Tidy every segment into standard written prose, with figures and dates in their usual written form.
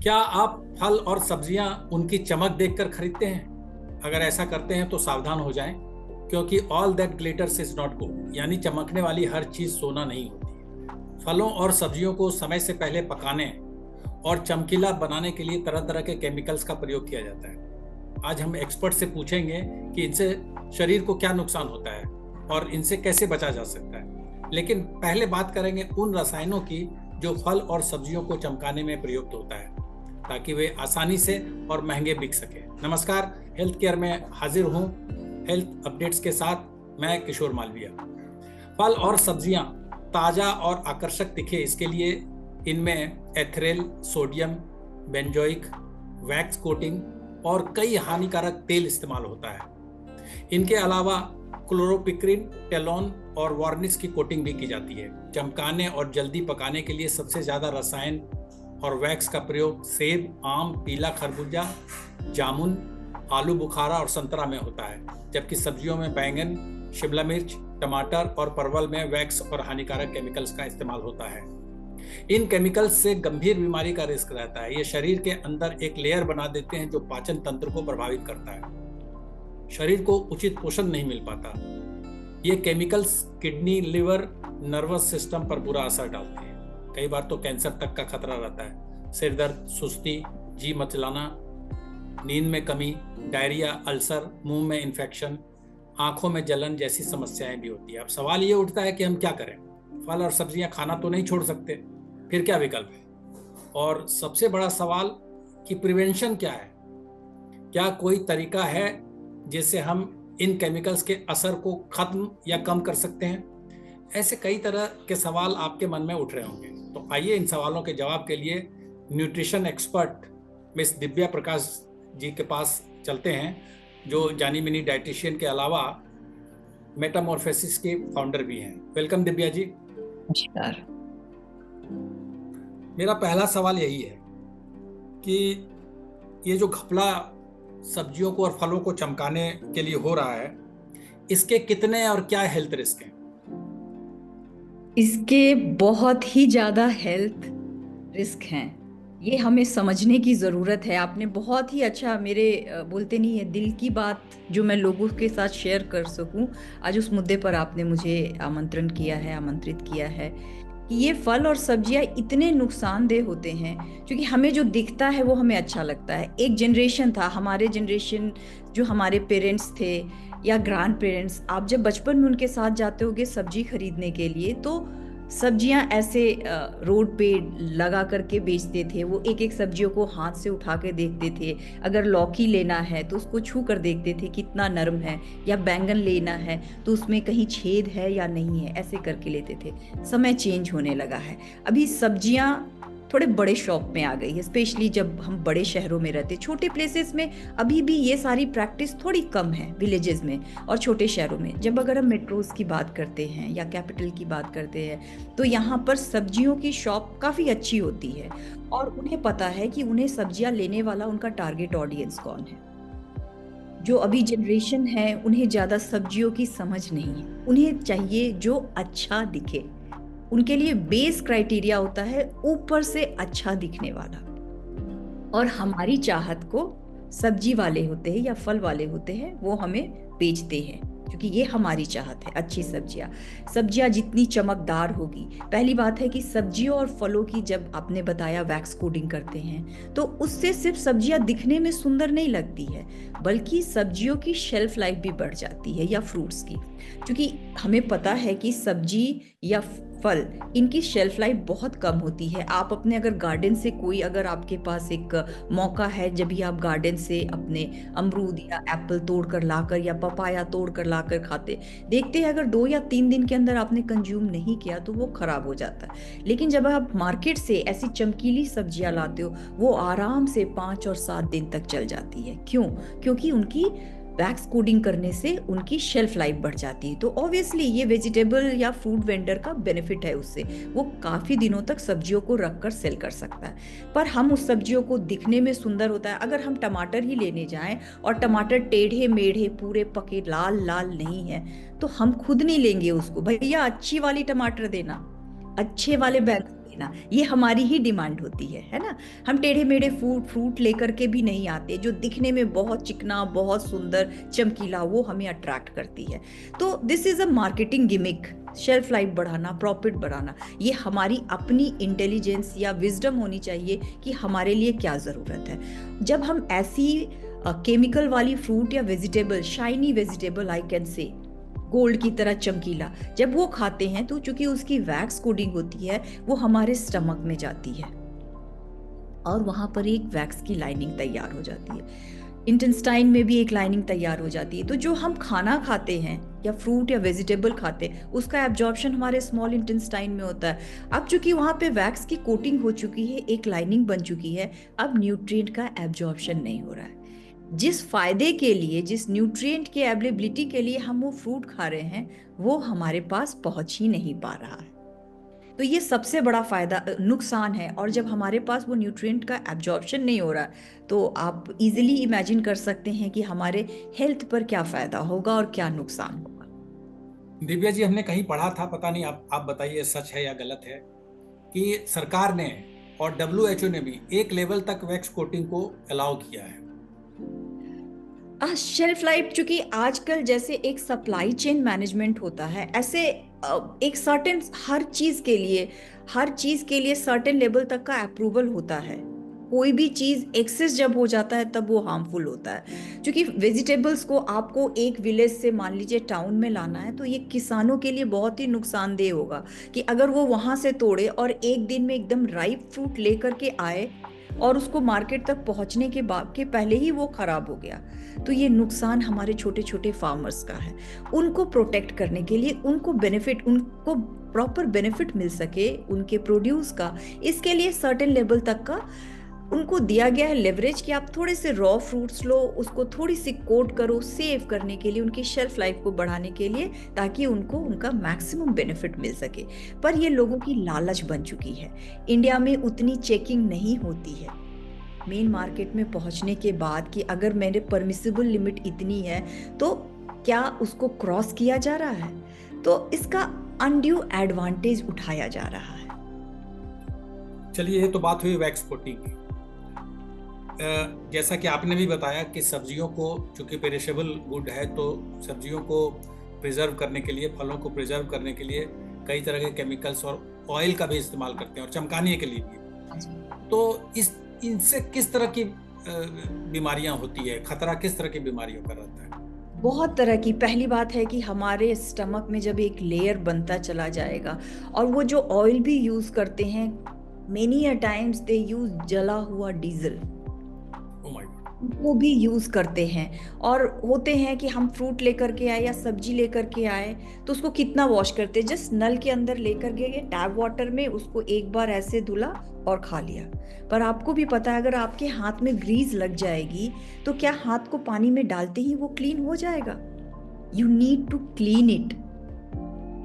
क्या आप फल और सब्जियां उनकी चमक देखकर खरीदते हैं? अगर ऐसा करते हैं तो सावधान हो जाएं, क्योंकि all that glitters is not gold, यानी चमकने वाली हर चीज सोना नहीं होती। फलों और सब्जियों को समय से पहले पकाने और चमकीला बनाने के लिए तरह तरह के केमिकल्स का प्रयोग किया जाता है। आज हम एक्सपर्ट से पूछेंगे कि इनसे शरीर को क्या नुकसान होता है और इनसे कैसे बचा जा सकता है। लेकिन पहले बात करेंगे उन रसायनों की जो फल और सब्जियों को चमकाने में प्रयुक्त होता है, ताकि वे आसानी से और महंगे बिक सके। नमस्कार, हेल्थ केयर में हाजिर हूँ हेल्थ अपडेट्स के साथ। मैं किशोर मालविया। फल और सब्जियां ताजा और आकर्षक दिखे, इसके लिए इनमें एथेरेल, सोडियम, बेंजोइक, वैक्स कोटिंग और कई हानिकारक तेल इस्तेमाल होता है। इनके अलावा क्लोरोपिक्रिन, टेलोन और वार्निश की कोटिंग भी की जाती है। चमकाने और जल्दी पकाने के लिए सबसे ज्यादा रसायन और वैक्स का प्रयोग सेब, आम, पीला खरबूजा, जामुन, आलू बुखारा और संतरा में होता है, जबकि सब्जियों में बैंगन, शिमला मिर्च, टमाटर और परवल में वैक्स और हानिकारक केमिकल्स का इस्तेमाल होता है। इन केमिकल्स से गंभीर बीमारी का रिस्क रहता है। ये शरीर के अंदर एक लेयर बना देते हैं जो पाचन तंत्र को प्रभावित करता है। शरीर को उचित पोषण नहीं मिल पाता। ये chemicals kidney, liver, nervous system पर बुरा असर डालते हैं। कई बार तो कैंसर तक का खतरा रहता है। सिर दर्द, सुस्ती, जी मचलाना, नींद में कमी, डायरिया, अल्सर, मुंह में इन्फेक्शन, आंखों में जलन जैसी समस्याएं भी होती है। अब सवाल ये उठता है कि हम क्या करें? फल और सब्जियां खाना तो नहीं छोड़ सकते, फिर क्या विकल्प है? और सबसे बड़ा सवाल कि प्रिवेंशन क्या है? क्या कोई तरीका है जिससे हम इन केमिकल्स के असर को खत्म या कम कर सकते हैं? ऐसे कई तरह के सवाल आपके मन में उठ रहे होंगे। तो आइए इन सवालों के जवाब के लिए nutrition expert miss Divya Prakash ji के पास चलते हैं, जो जानी मिनी डाइटिशियन के अलावा मेटामॉर्फोसिस के फाउंडर भी हैं। वेलकम दिव्या जी। नमस्कार। मेरा पहला सवाल यही है कि ये जो घपला सब्जियों को और फलों को चमकाने के लिए हो रहा है, इसके कितने और क्या हेल्थ रिस्क हैं? इसके बहुत ही ज़्यादा हेल्थ रिस्क हैं। ये हमें समझने की ज़रूरत है। आपने बहुत ही अच्छा मेरे बोलते नहीं है दिल की बात जो मैं लोगों के साथ शेयर कर सकूं, आज उस मुद्दे पर आपने मुझे आमंत्रित किया है कि ये फल और सब्जियां इतने नुकसानदेह होते हैं, क्योंकि हमें जो दिखता है वो हमें अच्छा लगता है। एक जनरेशन था, हमारे जनरेशन, जो हमारे पेरेंट्स थे या ग्रैंड पेरेंट्स, आप जब बचपन में उनके साथ जाते होगे सब्जी खरीदने के लिए, तो सब्जियां ऐसे रोड पे लगा करके बेचते थे। वो एक एक सब्जियों को हाथ से उठा के देखते थे। अगर लौकी लेना है तो उसको छू कर देखते थे कितना नरम है, या बैंगन लेना है तो उसमें कहीं छेद है या नहीं है, ऐसे करके लेते थे। समय चेंज होने लगा है। अभी सब्जियां थोड़े बड़े शॉप में आ गई है, स्पेशली जब हम बड़े शहरों में रहते। छोटे प्लेसेस में अभी भी ये सारी प्रैक्टिस थोड़ी कम है, विलेजेस में और छोटे शहरों में। जब अगर हम मेट्रोज की बात करते हैं या कैपिटल की बात करते हैं, तो यहाँ पर सब्जियों की शॉप काफ़ी अच्छी होती है और उन्हें पता है कि उन्हें सब्जियां लेने वाला उनका टारगेट ऑडियंस कौन है। जो अभी जनरेशन है उन्हें ज़्यादा सब्जियों की समझ नहीं है, उन्हें चाहिए जो अच्छा दिखे। उनके लिए बेस क्राइटेरिया होता है ऊपर से अच्छा दिखने वाला। और हमारी चाहत को सब्जी वाले होते हैं या फल वाले होते हैं वो हमें बेचते हैं, क्योंकि ये हमारी चाहत है। अच्छी सब्जियां जितनी चमकदार होगी। पहली बात है कि सब्जियों और फलों की, जब आपने बताया वैक्स कोटिंग करते हैं, तो उससे सिर्फ सब्जियां दिखने में सुंदर नहीं लगती है, बल्कि सब्जियों की शेल्फ लाइफ भी बढ़ जाती है, या फ्रूट्स की। क्योंकि हमें पता है कि सब्जी या फल, इनकी शेल्फ लाइफ बहुत कम होती है। आप अपने अगर गार्डन से कोई, अगर आपके पास एक मौका है जब भी आप गार्डन से अपने अमरूद या एप्पल तोड़ कर लाकर या पपाया तोड़ कर लाकर खाते, देखते हैं अगर 2 या 3 दिन के अंदर आपने कंज्यूम नहीं किया तो वो खराब हो जाता है। लेकिन जब आप मार्केट से ऐसी चमकीली सब्जियां लाते हो, वो आराम से 5 और 7 दिन तक चल जाती है। क्यों? क्योंकि उनकी वैक्स कोडिंग करने से उनकी शेल्फ लाइफ बढ़ जाती है। तो ऑब्वियसली ये वेजिटेबल या फ्रूट वेंडर का बेनिफिट है उससे, वो काफ़ी दिनों तक सब्जियों को रख कर सेल कर सकता है। पर हम उस सब्जियों को दिखने में सुंदर होता है। अगर हम टमाटर ही लेने जाएं और टमाटर टेढ़े मेढ़े पूरे पके लाल लाल नहीं है, तो हम खुद नहीं लेंगे उसको। भैया अच्छी वाली टमाटर देना, अच्छे वाले बैंगन देना, ये हमारी ही डिमांड होती है ना। हम टेढ़े मेढ़े फ्रूट लेकर के भी नहीं आते, जो दिखने में बहुत चिकना, बहुत सुंदर, चमकीला, वो हमें अट्रैक्ट करती है। तो this is a marketing gimmick, shelf life बढ़ाना, प्रॉफिट बढ़ाना, ये हमारी अपनी इंटेलिजेंस या विजडम होनी चाहिए कि हमारे लिए क्या ज़रूरत है। जब हम ऐसी केमिकल वाली फ्रूट या vegetable, shiny vegetable I can say, gold की तरह चमकीला, जब वो खाते हैं तो चूंकि उसकी वैक्स कोटिंग होती है, वो हमारे स्टमक में जाती है और वहां पर एक वैक्स की लाइनिंग तैयार हो जाती है। इंटेस्टाइन में भी एक लाइनिंग तैयार हो जाती है। तो जो हम खाना खाते हैं या फ्रूट या वेजिटेबल खाते हैं, उसका एब्जॉर्प्शन हमारे स्मॉल इंटेस्टाइन में होता है। अब चूंकि वहां पे वैक्स की कोटिंग हो चुकी है, एक लाइनिंग बन चुकी है, अब न्यूट्रिएंट का एब्जॉर्प्शन नहीं हो रहा है। जिस फायदे के लिए, जिस न्यूट्रिएंट के अवेलेबिलिटी के लिए हम वो फ्रूट खा रहे हैं, वो हमारे पास पहुंच ही नहीं पा रहा है। तो ये सबसे बड़ा फायदा, नुकसान है। और जब हमारे पास वो न्यूट्रिएंट का एब्जॉर्प्शन नहीं हो रहा, तो आप इजीली इमेजिन कर सकते हैं कि हमारे हेल्थ पर क्या फायदा होगा और क्या नुकसान होगा। दिव्या जी, हमने कहीं पढ़ा था, पता नहीं, आप बताइए सच है या गलत है, कि सरकार ने और WHO ने भी एक लेवल तक वैक्स कोटिंग को अलाउ किया है। शेल्फ लाइफ, चूंकि आजकल जैसे एक सप्लाई चेन मैनेजमेंट होता है, ऐसे एक सर्टेन हर चीज के लिए सर्टेन लेवल तक का अप्रूवल होता है। कोई भी चीज एक्सेस जब हो जाता है तब वो हार्मफुल होता है। क्योंकि वेजिटेबल्स को आपको एक विलेज से मान लीजिए टाउन में लाना है, तो ये किसानों के लिए बहुत ही नुकसानदेह होगा कि अगर वो वहां से तोड़े और एक दिन में एकदम राइप फ्रूट लेकर के आए और उसको मार्केट तक पहुंचने के पहले ही वो खराब हो गया, तो ये नुकसान हमारे छोटे छोटे फार्मर्स का है। उनको प्रोटेक्ट करने के लिए, उनको प्रॉपर बेनिफिट मिल सके उनके प्रोड्यूस का, इसके लिए सर्टेन लेवल तक का उनको दिया गया है लेवरेज कि आप थोड़े से रॉ फ्रूट्स लो, उसको थोड़ी सी कोट करो, सेव करने के लिए, उनकी शेल्फ लाइफ को बढ़ाने के लिए, ताकि उनको उनका मैक्सिमम बेनिफिट मिल सके। पर ये लोगों की लालच बन चुकी है। इंडिया में उतनी चेकिंग नहीं होती है मेन मार्केट में पहुंचने के बाद कि अगर मेरे परमिसिबल लिमिट इतनी है तो क्या उसको क्रॉस किया जा रहा है, तो इसका अनड्यू एडवांटेज उठाया जा रहा है। चलिए, ये तो बात हुई वैक्स कोटिंग की। जैसा कि आपने भी बताया कि सब्जियों को, चूंकि पेरिशेबल गुड है, तो सब्जियों को प्रिजर्व करने के लिए, फलों को प्रिजर्व करने के लिए कई तरह के केमिकल्स और ऑयल का भी इस्तेमाल करते हैं, और चमकाने के लिए भी। तो इनसे किस तरह की बीमारियां होती है, खतरा किस तरह की बीमारियों का रहता है? बहुत तरह की। पहली बात है कि हमारे स्टमक में जब एक लेयर बनता चला जाएगा, और वो जो ऑयल भी यूज करते हैं, many a times they use जला हुआ डीजल, वो भी यूज करते हैं। और होते हैं कि हम फ्रूट लेकर के आए या सब्जी लेकर के आए, तो उसको कितना वॉश करते हैं, जस्ट नल के अंदर लेकर गए टैप वाटर में, उसको एक बार ऐसे धुला और खा लिया। पर आपको भी पता है, अगर आपके हाथ में ग्रीस लग जाएगी तो क्या हाथ को पानी में डालते ही वो क्लीन हो जाएगा? You need to clean it,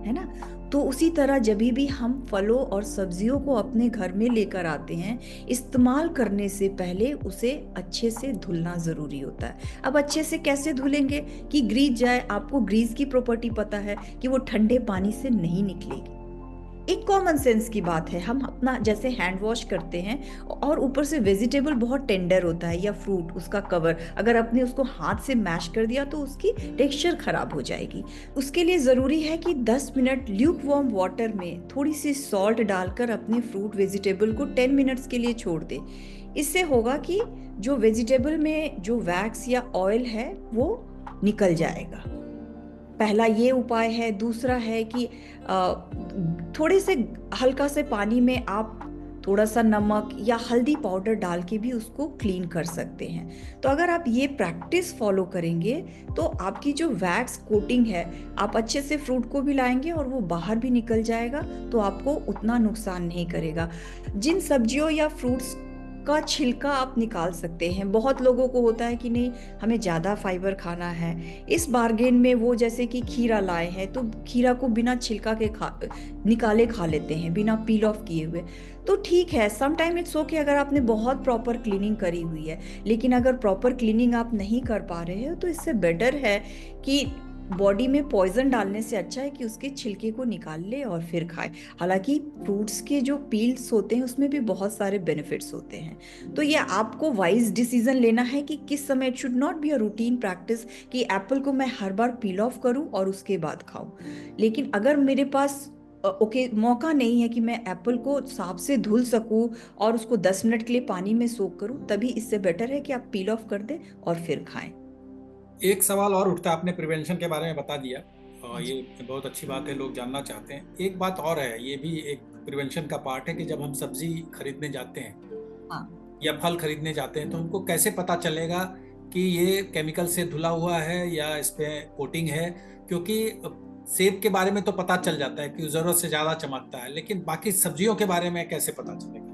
है ना। तो उसी तरह जब भी हम फलों और सब्जियों को अपने घर में लेकर आते हैं, इस्तेमाल करने से पहले उसे अच्छे से धुलना ज़रूरी होता है। अब अच्छे से कैसे धुलेंगे कि ग्रीस जाए? आपको ग्रीस की प्रॉपर्टी पता है कि वो ठंडे पानी से नहीं निकलेगी। एक कॉमन सेंस की बात है, हम अपना जैसे हैंड वॉश करते हैं और ऊपर से वेजिटेबल बहुत टेंडर होता है या फ्रूट, उसका कवर, अगर आपने उसको हाथ से मैश कर दिया तो उसकी टेक्सचर खराब हो जाएगी। उसके लिए ज़रूरी है कि 10 मिनट ल्यूक वार्म वाटर में थोड़ी सी सॉल्ट डालकर अपने फ्रूट वेजिटेबल को 10 मिनट्स के लिए छोड़ दे। इससे होगा कि जो वेजिटेबल में जो वैक्स या ऑयल है वो निकल जाएगा। पहला ये उपाय है। दूसरा है कि थोड़े से हल्का से पानी में आप थोड़ा सा नमक या हल्दी पाउडर डाल के भी उसको क्लीन कर सकते हैं। तो अगर आप ये प्रैक्टिस फॉलो करेंगे तो आपकी जो वैक्स कोटिंग है, आप अच्छे से फ्रूट को भी लाएंगे और वो बाहर भी निकल जाएगा, तो आपको उतना नुकसान नहीं करेगा। जिन सब्जियों या फ्रूट्स का छिलका आप निकाल सकते हैं। बहुत लोगों को होता है कि नहीं, हमें ज़्यादा फाइबर खाना है, इस बार्गेन में वो जैसे कि खीरा लाए हैं तो खीरा को बिना छिलका के निकाले खा लेते हैं, बिना पील ऑफ किए हुए। तो ठीक है, सम टाइम इट्स ओके अगर आपने बहुत प्रॉपर क्लीनिंग करी हुई है। लेकिन अगर प्रॉपर क्लीनिंग आप नहीं कर पा रहे हो तो इससे बेटर है कि बॉडी में पॉइजन डालने से अच्छा है कि उसके छिलके को निकाल ले और फिर खाए। हालांकि फ्रूट्स के जो पील्स होते हैं उसमें भी बहुत सारे बेनिफिट्स होते हैं। तो ये आपको वाइज डिसीजन लेना है कि किस समय। It should not be a routine practice कि एप्पल को मैं हर बार पील ऑफ करूं और उसके बाद खाऊं। लेकिन अगर मेरे पास मौका नहीं है कि मैं एप्पल को साफ से धुल सकूं और उसको 10 मिनट के लिए पानी में सोक करूं, तभी इससे बेटर है कि आप पील ऑफ कर दें और फिर खाएं। एक सवाल और उठता है, आपने प्रिवेंशन के बारे में बता दिया और जी। ये बहुत अच्छी बात है, लोग जानना चाहते हैं। एक बात और है, ये भी एक प्रिवेंशन का पार्ट है कि जब हम सब्जी खरीदने जाते हैं हाँ। या फल खरीदने जाते हैं तो हमको कैसे पता चलेगा कि ये केमिकल से धुला हुआ है या इस पे कोटिंग है? क्योंकि सेब के बारे में तो पता चल जाता है कि जरूरत से ज्यादा चमकता है, लेकिन बाकी सब्जियों के बारे में कैसे पता चलेगा?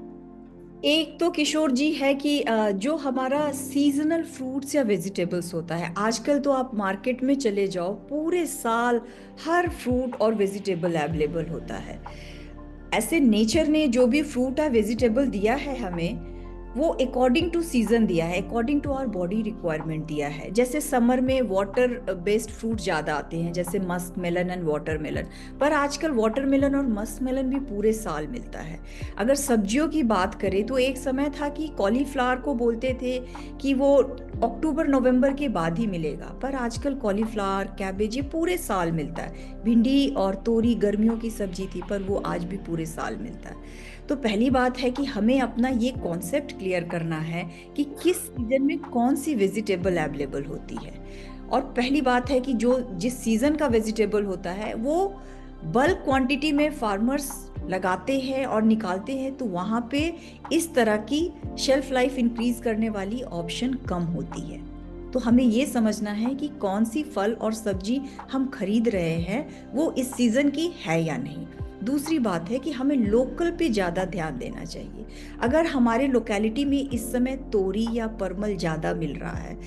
एक तो किशोर जी है कि जो हमारा सीजनल फ्रूट्स या वेजिटेबल्स होता है, आजकल तो आप मार्केट में चले जाओ, पूरे साल हर फ्रूट और वेजिटेबल अवेलेबल होता है। ऐसे नेचर ने जो भी फ्रूट या वेजिटेबल दिया है हमें, वो अकॉर्डिंग टू सीजन दिया है, according to our body requirement दिया है। जैसे समर में वाटर बेस्ड फ्रूट ज़्यादा आते हैं, जैसे मस्क मेलन एंड वाटरमेलन। पर आजकल वाटरमेलन और मस्क मेलन भी पूरे साल मिलता है। अगर सब्जियों की बात करें तो एक समय था कि कॉलीफ्लावर को बोलते थे कि वो अक्टूबर नवंबर के बाद ही मिलेगा, पर आजकल कॉलीफ्लावर, कैबेज ये पूरे साल मिलता है। भिंडी और तोरी गर्मियों की सब्जी थी, पर वो आज भी पूरे साल मिलता है। तो पहली बात है कि हमें अपना ये कॉन्सेप्ट क्लियर करना है कि किस सीजन में कौन सी वेजिटेबल अवेलेबल होती है। और पहली बात है कि जो जिस सीजन का वेजिटेबल होता है वो बल्क क्वांटिटी में फार्मर्स लगाते हैं और निकालते हैं, तो वहाँ पे इस तरह की शेल्फ लाइफ इंक्रीज करने वाली ऑप्शन कम होती है। तो हमें ये समझना है कि कौन सी फल और सब्जी हम खरीद रहे हैं वो इस सीजन की है या नहीं। दूसरी बात है कि हमें लोकल पे ज़्यादा ध्यान देना चाहिए। अगर हमारे लोकेलिटी में इस समय तोरी या परमल ज़्यादा मिल रहा है,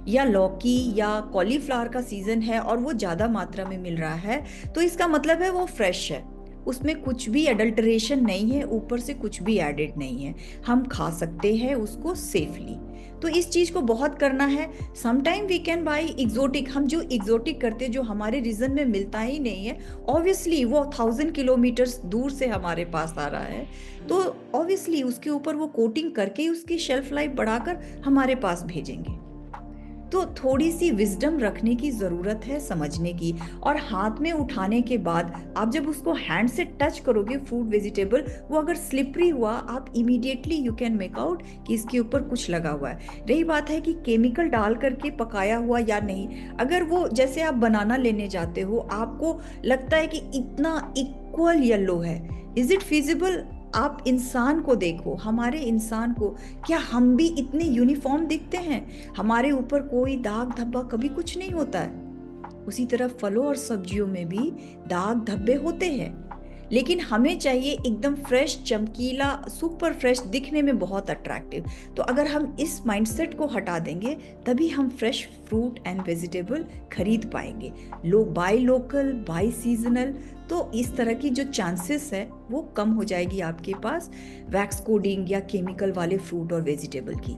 या लौकी या कॉलीफ्लावर का सीज़न है और वो ज़्यादा मात्रा में मिल रहा है, तो इसका मतलब है वो फ्रेश है, उसमें कुछ भी एडल्टरेशन नहीं है, ऊपर से कुछ भी एडेड नहीं है, हम खा सकते हैं उसको सेफली। तो इस चीज़ को बहुत करना है। Sometime we can buy exotic, हम जो एग्जोटिक करते जो हमारे रीजन में मिलता ही नहीं है, ऑब्वियसली वो 1000 किलोमीटर्स दूर से हमारे पास आ रहा है, तो ऑब्वियसली उसके ऊपर वो कोटिंग करके उसकी शेल्फ लाइफ बढ़ाकर हमारे पास भेजेंगे। तो थोड़ी सी विजडम रखने की ज़रूरत है, समझने की। और हाथ में उठाने के बाद आप जब उसको हैंड से टच करोगे फ्रूट वेजिटेबल, वो अगर स्लिपरी हुआ, आप immediately you can make out कि इसके ऊपर कुछ लगा हुआ है। रही बात है कि केमिकल डाल करके पकाया हुआ या नहीं, अगर वो जैसे आप बनाना लेने जाते हो, आपको लगता है कि इतना इक्वल येलो है, इज इट फिजिबल? आप इंसान को देखो, हमारे इंसान को, क्या हम भी इतने यूनिफॉर्म दिखते हैं? हमारे ऊपर कोई दाग धब्बा कभी कुछ नहीं होता है। उसी तरह फलों और सब्जियों में भी दाग धब्बे होते हैं, लेकिन हमें चाहिए एकदम फ्रेश, चमकीला, सुपर फ्रेश, दिखने में बहुत अट्रैक्टिव। तो अगर हम इस माइंडसेट को हटा देंगे, तभी हम फ्रेश फ्रूट एंड वेजिटेबल खरीद पाएंगे। लोग बाय लोकल, बाय सीजनल, तो इस तरह की जो चांसेस है वो कम हो जाएगी आपके पास वैक्स कोडिंग या केमिकल वाले फ्रूट और वेजिटेबल की।